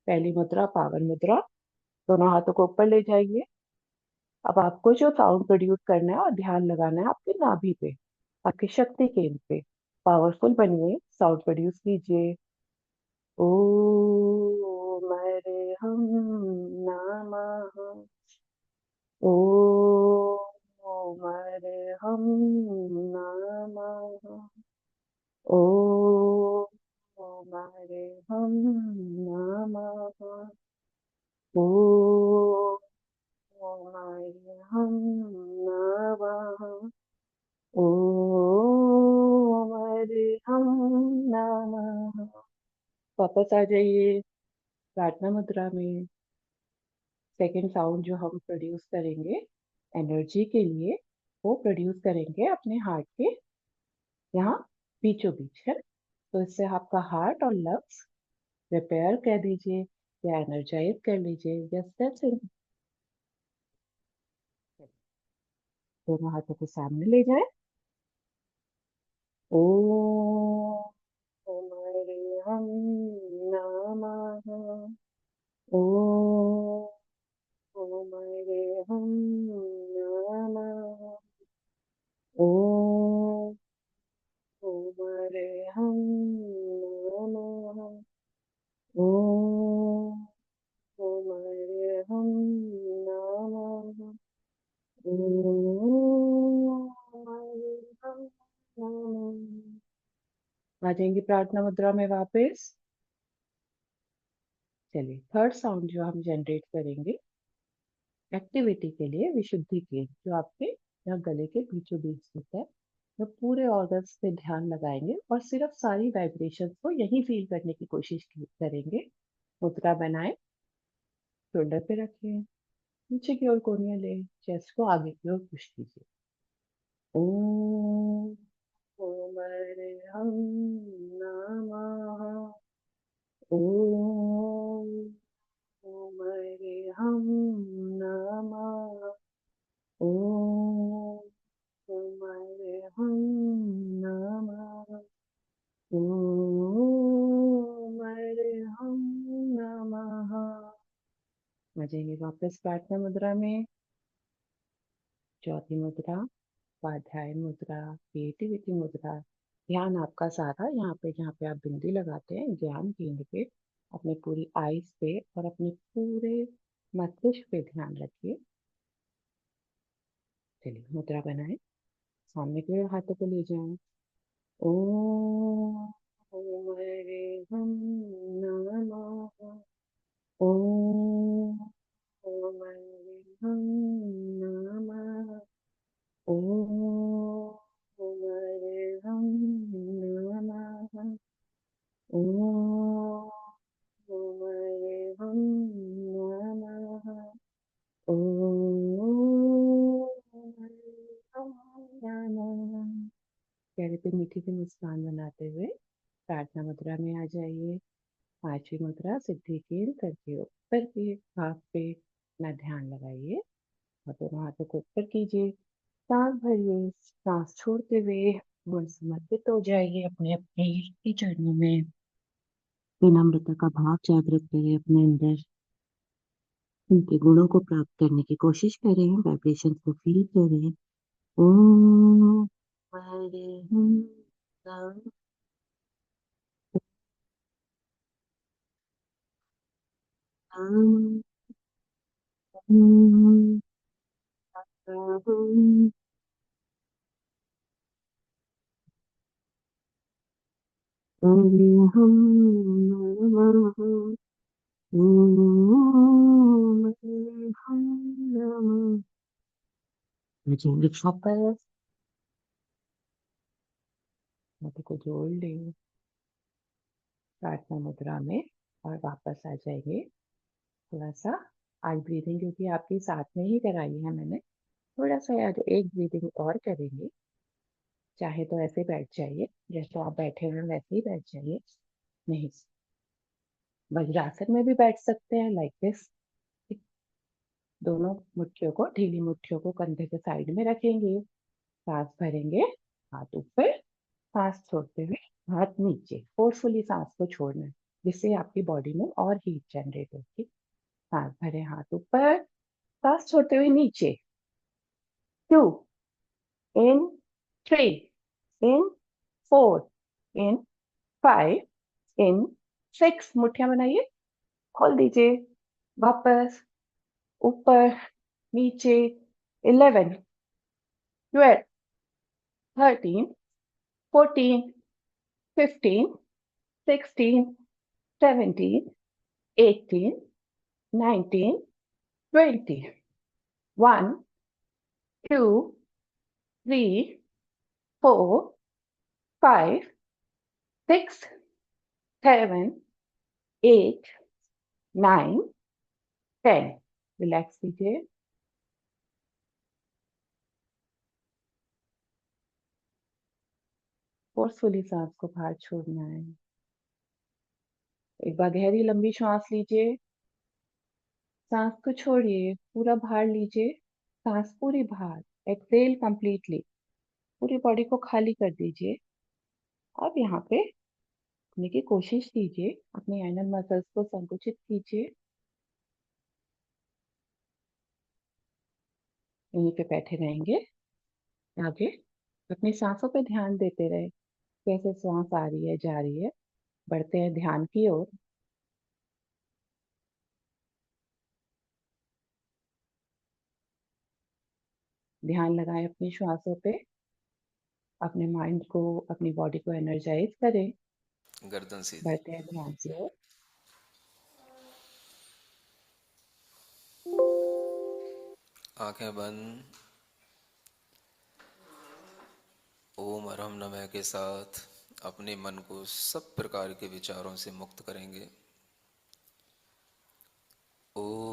पहली मुद्रा पावन मुद्रा, दोनों हाथों को ऊपर ले जाइए। अब आपको जो साउंड प्रोड्यूस करना है और ध्यान लगाना है आपके नाभि पे, आपके शक्ति केंद्र पे। पावरफुल बनिए, साउंड प्रोड्यूस कीजिए। ओ मरे हम नमः, ओ मरे हम नमः, ओ मरे हम नमः, ओ मरे हम नमः, ओ मरे हम नमः। वापस आ जाइए प्रार्थना मुद्रा में। सेकंड साउंड जो हम प्रोड्यूस करेंगे एनर्जी के लिए, वो प्रोड्यूस करेंगे अपने हार्ट के यहाँ बीचों बीच है। तो इससे आपका हार्ट और लंग्स रिपेयर कर दीजिए या एनर्जाइज कर लीजिए या स्ट्रेचिंग। दोनों हाथों को सामने ले जाएं। ओ हमारे हम नमः, ओ हमारे हम नमः, ओ हमारे हम नमः, ओ हमारे हम नमः, ओ हमारे हम नमः। आ जाएंगी प्रार्थना मुद्रा में वापस। चलिए, थर्ड साउंड जो हम जनरेट करेंगे एक्टिविटी के लिए, विशुद्धि के, जो आपके यहाँ गले के बीचों बीच स्थित है, तो पूरे ऑर्गन्स पे ध्यान लगाएंगे और सिर्फ सारी वाइब्रेशंस को यही फील करने की कोशिश करेंगे। मुद्रा बनाए, शोल्डर पे रखिए, नीचे की ओर कोहनियां ले, चेस्ट को आगे की ओर पुश कीजिए। ओम हरे हम नमः, ओम हरे हम नमः, ओम हरे हम नमः, ओम हरे हम नमः। आ जाइए वापस प्रार्थना मुद्रा में। चौथी मुद्रा स्वाध्याय मुद्रा, क्रिएटिविटी मुद्रा। ध्यान आपका सारा यहाँ पे, जहाँ पे आप बिंदी लगाते हैं ज्ञान केंद्र पे, अपने पूरी आईज पे और अपने पूरे मस्तिष्क पे ध्यान रखिए। चलिए, मुद्रा बनाए, सामने के हाथों को ले जाएं। ओम ओम नमः। ओम नमः। ओम नमः। ओम नमः। ओम। चेहरे पे मीठी सी मुस्कान बनाते हुए प्रार्थना मुद्रा में आ जाइए। पांचवी मुद्रा सिद्धि केंद्र करके ऊपर की हाथ पे अपना ध्यान लगाइए और दोनों हाथों को ऊपर कीजिए। सांस भरिए, सांस छोड़ते हुए गुण समर्पित हो जाइए अपने अपने ईश्वर के चरणों में। विनम्रता का भाव जागृत करें अपने अंदर। उनके गुणों को प्राप्त करने की कोशिश करें, वाइब्रेशन को फील करें। ओम हरे राम। राम राम राम। हरिहम नमः। ओम हरिहम नमः। मुझे लिखा पर हाथों को जोड़ ले प्रार्थना मुद्रा में और वापस आ जाइए। थोड़ा सा आज ब्रीदिंग क्योंकि आपके साथ में ही कराई है मैंने, थोड़ा सा आज एक ब्रीदिंग और करेंगे। चाहे तो ऐसे बैठ जाइए, जैसे आप बैठे हुए हैं वैसे ही बैठ जाइए। नहीं, वज्रासन में भी बैठ सकते हैं, लाइक दिस। दोनों मुट्ठियों को, ढीली मुट्ठियों को कंधे के साइड में रखेंगे। सांस भरेंगे, हाथ ऊपर, सांस छोड़ते हुए हाथ नीचे। फोर्सफुली सांस को छोड़ना है, जिससे आपकी बॉडी में और हीट जनरेट होगी। सांस भरे, हाथ ऊपर, सांस छोड़ते हुए नीचे। 2 इन, 3 इन, 4 इन, 5 इन, 6। मुट्ठियां बनाइए, खोल दीजिए, वापस ऊपर नीचे। 11, 12, 13, 14, 15, 16, 17, 18, 19, 20, 1, 2, 3, 4, 5, 6, 7, 8, 9, 10। रिलैक्स कीजिए। फोर्सफुली सांस को बाहर छोड़ना है। एक बार गहरी लंबी सांस लीजिए, सांस को छोड़िए, पूरा बाहर लीजिए, सांस पूरी बाहर। एक्सेल कंप्लीटली, पूरी बॉडी को खाली कर दीजिए। अब यहाँ पे रखने की कोशिश कीजिए, अपनी एनल मसल्स को संकुचित कीजिए। यहीं पे बैठे रहेंगे आगे। अपनी सांसों पे ध्यान देते रहे, कैसे सांस आ रही है जा रही है। बढ़ते हैं ध्यान की ओर। ध्यान लगाएं अपनी श्वासों पे, अपने माइंड को, अपनी बॉडी को एनर्जाइज करें। गर्दन सीधी। बढ़ते हैं ध्यान की ओर। आंखें बंद। ओम अरहम नमः के साथ अपने मन को सब प्रकार के विचारों से मुक्त करेंगे। ओ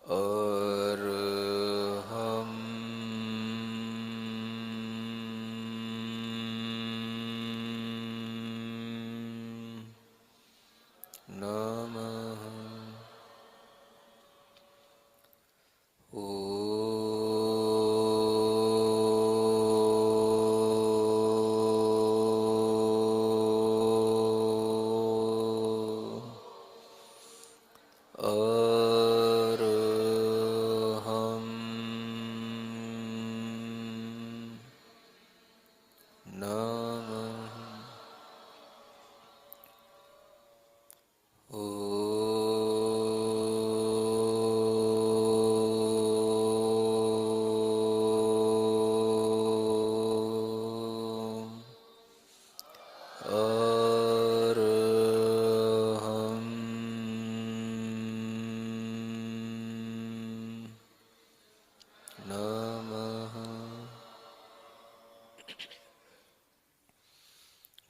और हम नमः।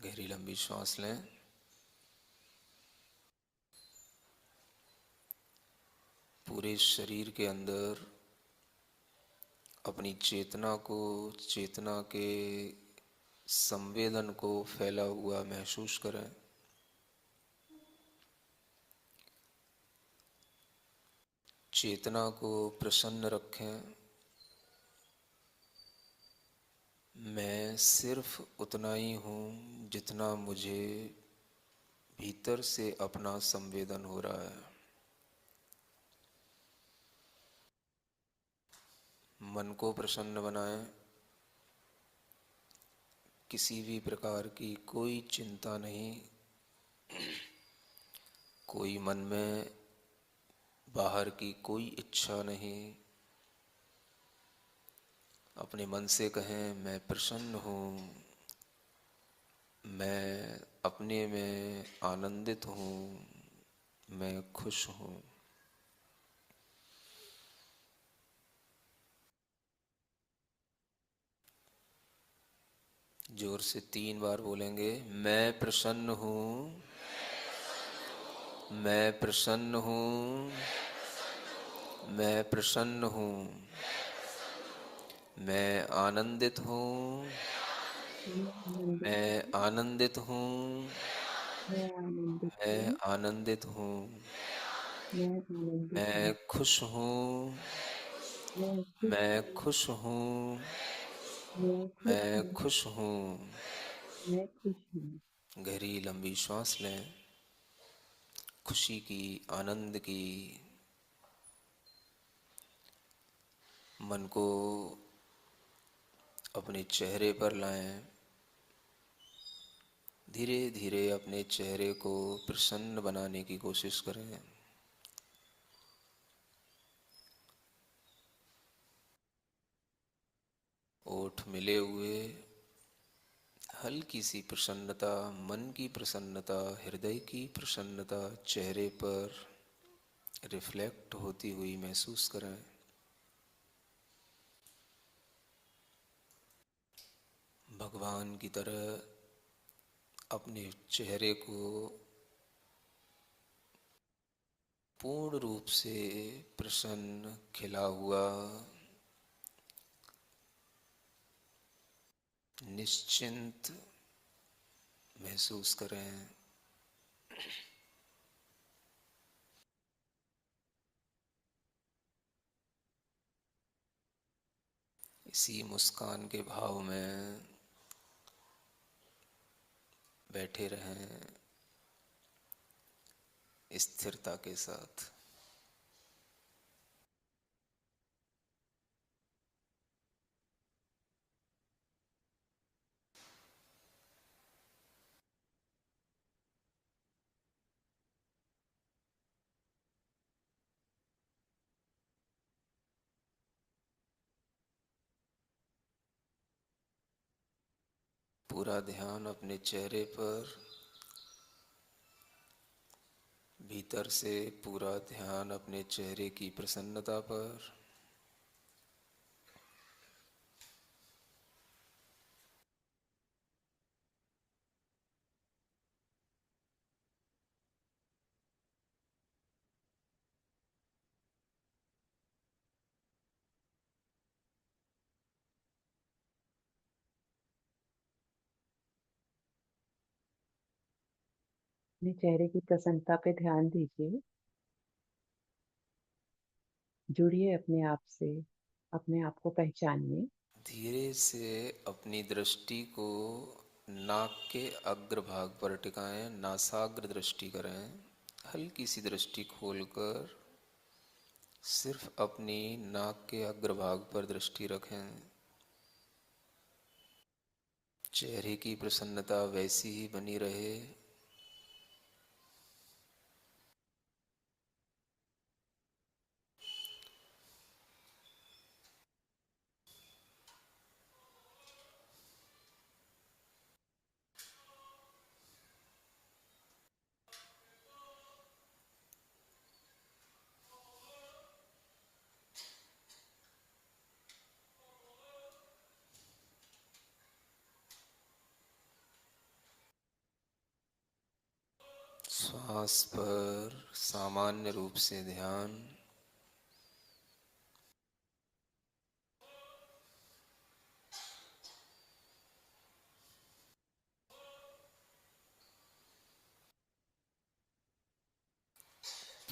गहरी लंबी सांस लें। पूरे शरीर के अंदर अपनी चेतना के संवेदन को फैला हुआ महसूस करें। चेतना को प्रसन्न रखें। मैं सिर्फ उतना ही हूँ जितना मुझे भीतर से अपना संवेदन हो रहा है। मन को प्रसन्न बनाएं। किसी भी प्रकार की कोई चिंता नहीं, कोई मन में बाहर की कोई इच्छा नहीं। अपने मन से कहें, मैं प्रसन्न हूँ, मैं अपने में आनंदित हूँ, मैं खुश हूँ। जोर से 3 बार बोलेंगे, मैं प्रसन्न हूँ, मैं प्रसन्न हूँ, मैं प्रसन्न हूँ, मैं आनंदित हूँ, मैं आनंदित मैं हूँ। आनंदित हूँ, मैं आनंदित मैं हूँ। आनंदित हूँ, मैं आनंदित मैं हूँ। खुश हूँ, मैं खुश मैं हूँ। खुश हूँ, मैं खुश मैं हूँ। खुश हूँ। मैं खुश हूँ। गहरी लंबी सांस लें। खुशी की, आनंद की। मन को अपने चेहरे पर लाएं। धीरे धीरे अपने चेहरे को प्रसन्न बनाने की कोशिश करें। ओठ मिले हुए, हल्की सी प्रसन्नता, मन की प्रसन्नता, हृदय की प्रसन्नता चेहरे पर रिफ्लेक्ट होती हुई महसूस करें। भगवान की तरह अपने चेहरे को पूर्ण रूप से प्रसन्न, खिला हुआ, निश्चिंत महसूस करें। इसी मुस्कान के भाव में बैठे रहें, स्थिरता के साथ। पूरा ध्यान अपने चेहरे पर, भीतर से पूरा ध्यान अपने चेहरे की प्रसन्नता पर। अपने चेहरे की प्रसन्नता पे ध्यान दीजिए। जुड़िए अपने आप से। अपने आप को पहचानिए। धीरे से अपनी दृष्टि को नाक के अग्रभाग पर टिकाएं, नासाग्र दृष्टि करें। हल्की सी दृष्टि खोलकर सिर्फ अपनी नाक के अग्रभाग पर दृष्टि रखें। चेहरे की प्रसन्नता वैसी ही बनी रहे। श्वास पर सामान्य रूप से ध्यान।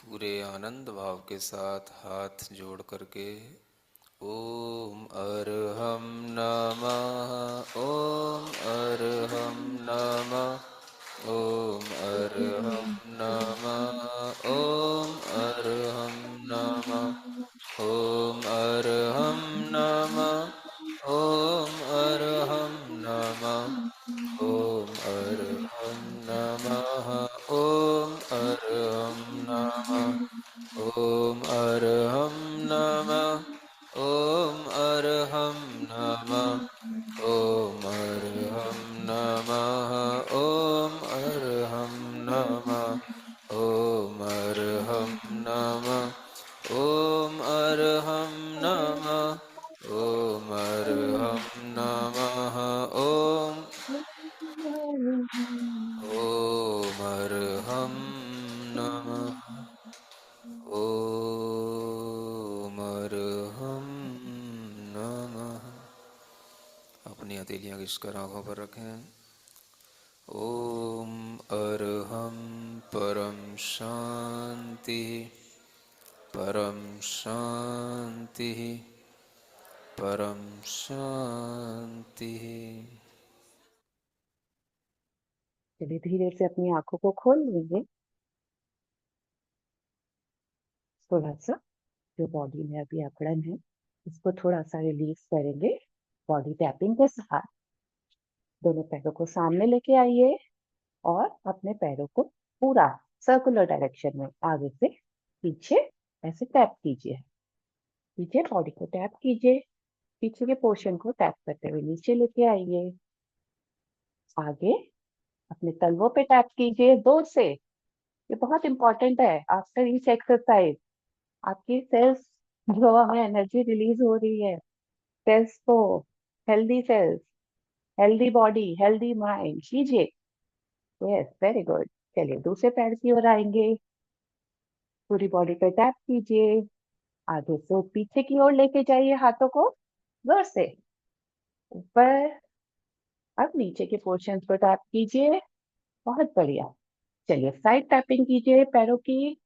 पूरे आनंद भाव के साथ हाथ जोड़ करके ओम अर्हम नमः, ओम अर्हम नमः, ओम अर्हम नमः, ओम अर्हम नमः, ओम अर्हम नमः, ओम अर्हम नमः, ओम अर्हम नमः, ओम अर्हम नमः, ओम अर्हम नमः, ओम अर्हम नमः, ओम अर्हम नमः, ओम अर्हम नमः, ओम अर्हम नमः, ओम अर्हम नमः, ओम अर्हम नमः, ओम अर्हम नमः, ओम अर्हम नमः। अपनी हथेलियां घिसकर आंखों पर रखें। ओम अर्हम परम शांति, परम शांति, परम शांति। चलिए धीरे से अपनी आंखों को खोल लीजिए। थोड़ा सा जो बॉडी में अभी अकड़न है उसको थोड़ा सा रिलीज करेंगे बॉडी टैपिंग के साथ। दोनों पैरों को सामने लेके आइए और अपने पैरों को पूरा सर्कुलर डायरेक्शन में आगे से पीछे ऐसे टैप कीजिए। पीछे बॉडी को टैप कीजिए, पीछे के पोर्शन को टैप करते हुए नीचे लेके आइए। आगे अपने तलवों पे टैप कीजिए जोर से। ये बहुत इंपॉर्टेंट है। आफ्टर ईच एक्सरसाइज आपकी सेल्स जो है एनर्जी रिलीज हो रही है। सेल्स को healthy cells, healthy body, healthy mind कीजिए। Yes, very good. चलिए दूसरे पैर की ओर आएंगे। पूरी बॉडी पे टैप कीजिए। आगे से पीछे की ओर लेके जाइए हाथों को जोर से ऊपर। अब नीचे के पोर्शन पर टैप कीजिए। बहुत बढ़िया। चलिए साइड टैपिंग कीजिए पैरों की।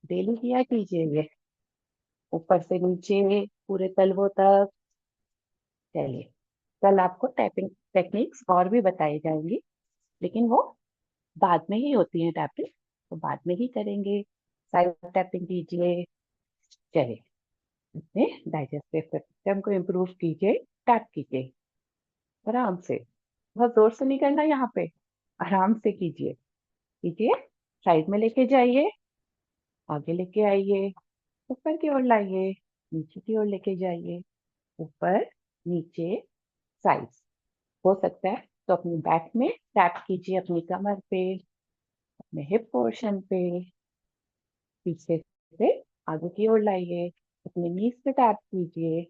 डेली किया कीजिए ये, ऊपर से नीचे पूरे तलवों तक। चलिए कल आपको टैपिंग टेक्निक्स और भी बताई जाएंगी, लेकिन वो बाद में ही होती है। टैपिंग तो बाद में ही करेंगे। साइड टैपिंग कीजिए। चलिए अपने डाइजेस्टिव सिस्टम को इम्प्रूव कीजिए। टैप कीजिए आराम से, बहुत जोर से नहीं करना यहाँ पे, आराम से कीजिए। कीजिए, साइड में लेके जाइए, आगे लेके आइए, ऊपर की ओर लाइए, नीचे की ओर लेके जाइए, ऊपर नीचे साइड। हो सकता है तो अपनी बैक में टैप कीजिए, अपनी कमर पे, अपने हिप पोर्शन पे। पीछे से आगे की ओर लाइए, अपने नीज पे टैप कीजिए,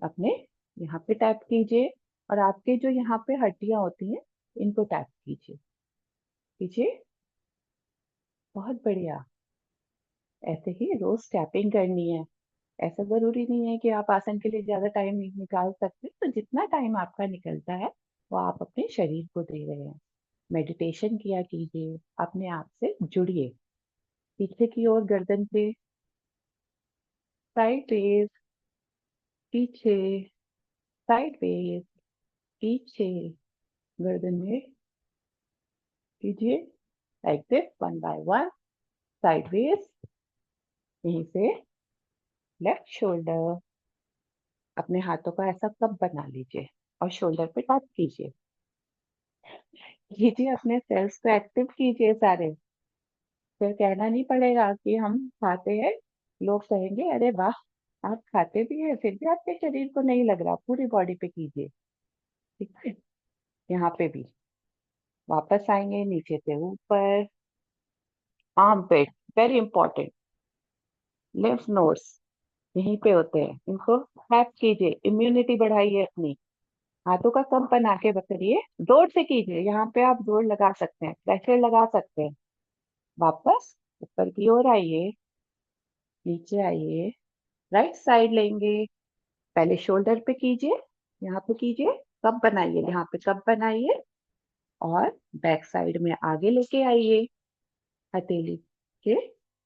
अपने यहाँ पे टैप कीजिए और आपके जो यहाँ पे हड्डियां होती हैं इनको टैप कीजिए। कीजिए, बहुत बढ़िया। ऐसे ही रोज टैपिंग करनी है। ऐसा जरूरी नहीं है कि आप आसन के लिए ज्यादा टाइम नहीं निकाल सकते, तो जितना टाइम आपका निकलता है वो आप अपने शरीर को दे रहे हैं। मेडिटेशन किया कीजिए, अपने आप से जुड़िए। पीछे की ओर गर्दन पे, साइड वेज, पीछे, साइड वेज, पीछे, गर्दन में कीजिए like this, one by one. Sideways, यहीं से लेफ्ट शोल्डर। अपने हाथों का ऐसा कप बना लीजिए और शोल्डर पे टच कीजिए। कीजिए, अपने सेल्स को एक्टिव कीजिए सारे। फिर कहना नहीं पड़ेगा कि हम खाते हैं। लोग कहेंगे अरे वाह आप खाते भी हैं फिर भी आपके शरीर को नहीं लग रहा। पूरी बॉडी पे कीजिए। ठीक है, यहाँ पे भी वापस आएंगे नीचे से ऊपर। आर्म पे, वेरी इंपॉर्टेंट। लिम्फ नोड्स यहीं पे होते हैं, इनको टैप कीजिए। इम्यूनिटी बढ़ाइए अपनी। हाथों का कप बना के करिए, जोर से कीजिए, यहाँ पे आप जोर लगा सकते हैं, प्रेशर लगा सकते हैं। वापस ऊपर की ओर आइए, नीचे आइए, राइट साइड लेंगे, पहले शोल्डर पे कीजिए, यहाँ पे कीजिए, कप बनाइए, यहाँ पे कप बनाइए, और बैक साइड में आगे लेके आइए, हथेली के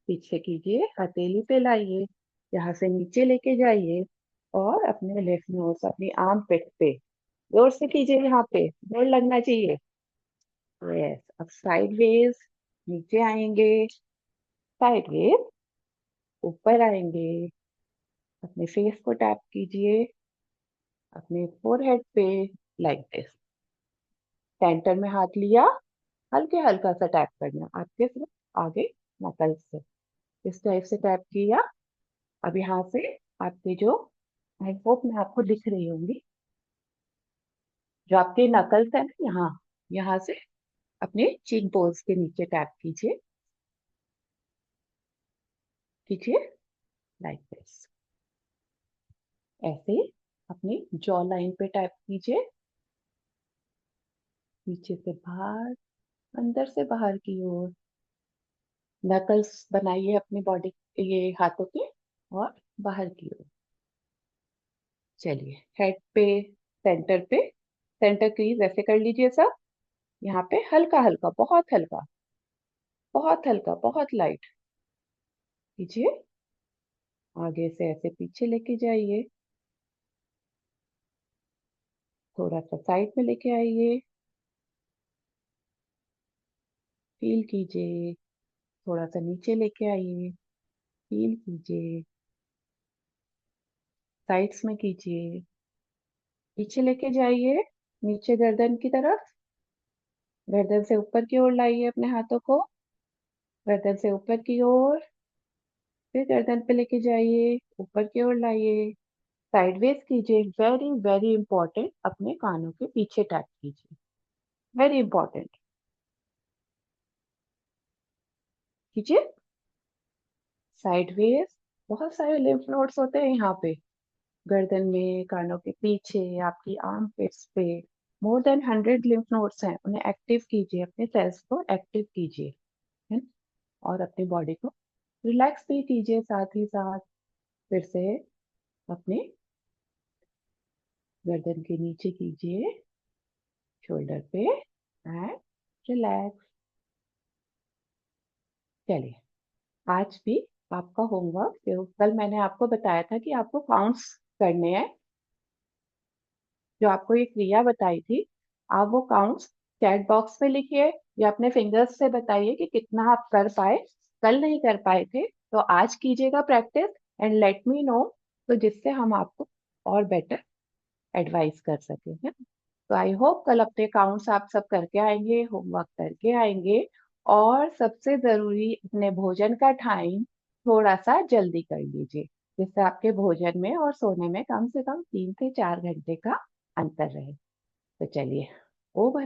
पीछे कीजिए, हथेली पे लाइए, यहाँ से नीचे लेके जाइए, और अपने लेफ्ट नोज अपनी आर्म पिट पे जोर से कीजिए, यहाँ पे जोर लगना चाहिए। यस, अब साइडवेज नीचे आएंगे, साइडवेज ऊपर आएंगे, अपने फेस को टैप कीजिए, अपने फोरहेड पे, लाइक दिस, सेंटर में हाथ लिया, हल्के हल्का सा टैप करना आपके सिर्फ आगे नकल से, इस टाइप से टैप किया। अब यहाँ से आपके जो, आई होप मैं आपको दिख रही होंगी, जो आपके नकल्स है ना, यहाँ यहाँ से अपने चीक बोन्स के नीचे टैप कीजिए, कीजिए, लाइक दिस, ऐसे अपनी जॉ लाइन पे टैप कीजिए, पीछे से बाहर, अंदर से बाहर की ओर, नकल्स बनाइए अपनी बॉडी, ये हाथों के, और बाहर की ओर। चलिए, हेड पे, सेंटर पे, सेंटर क्रीज ऐसे कर लीजिए सब, यहाँ पे हल्का हल्का, बहुत हल्का, बहुत हल्का, बहुत लाइट कीजिए, आगे से ऐसे पीछे लेके जाइए, थोड़ा सा साइड में लेके आइए, फील कीजिए, थोड़ा सा नीचे लेके आइए, फील कीजिए, साइड्स में कीजिए, पीछे लेके जाइए, नीचे गर्दन की तरफ, गर्दन से ऊपर की ओर लाइए अपने हाथों को, गर्दन से ऊपर की ओर, फिर गर्दन पे लेके जाइए, ऊपर की ओर लाइए, साइडवेज कीजिए, वेरी वेरी इंपॉर्टेंट, अपने कानों के पीछे टैप कीजिए, वेरी इंपॉर्टेंट, कीजिए, साइडवेज। बहुत सारे लिम्फ नोड्स होते हैं यहाँ पे, गर्दन में, कानों के पीछे, आपकी आर्म पिट्स पे, मोर देन 100 लिम्फ नोड्स हैं, उन्हें एक्टिव कीजिए, अपने सेल्स को एक्टिव कीजिए, है, और अपनी बॉडी को रिलैक्स भी कीजिए, साथ ही साथ फिर से अपने गर्दन के नीचे कीजिए, शोल्डर पे, एंड रिलैक्स। चलिए, आज भी आपका होमवर्क, जो कल मैंने आपको बताया था कि आपको काउंट्स करने हैं, जो आपको ये क्रिया बताई थी, आप वो काउंट्स चैट बॉक्स में लिखिए, या अपने फिंगर्स से बताइए कि कितना आप कर पाए, कल नहीं कर पाए थे तो आज कीजिएगा practice, and let me know, तो जिससे हम आपको और बेटर एडवाइस कर सकें, है। तो आई होप कल अपने अकाउंट्स आप सब करके आएंगे, होमवर्क करके आएंगे, और सबसे जरूरी, अपने भोजन का टाइम थोड़ा सा जल्दी कर लीजिए, जिससे आपके भोजन में और सोने में कम से कम 3 से 4 घंटे का अंतर रहे। तो चलिए, ओम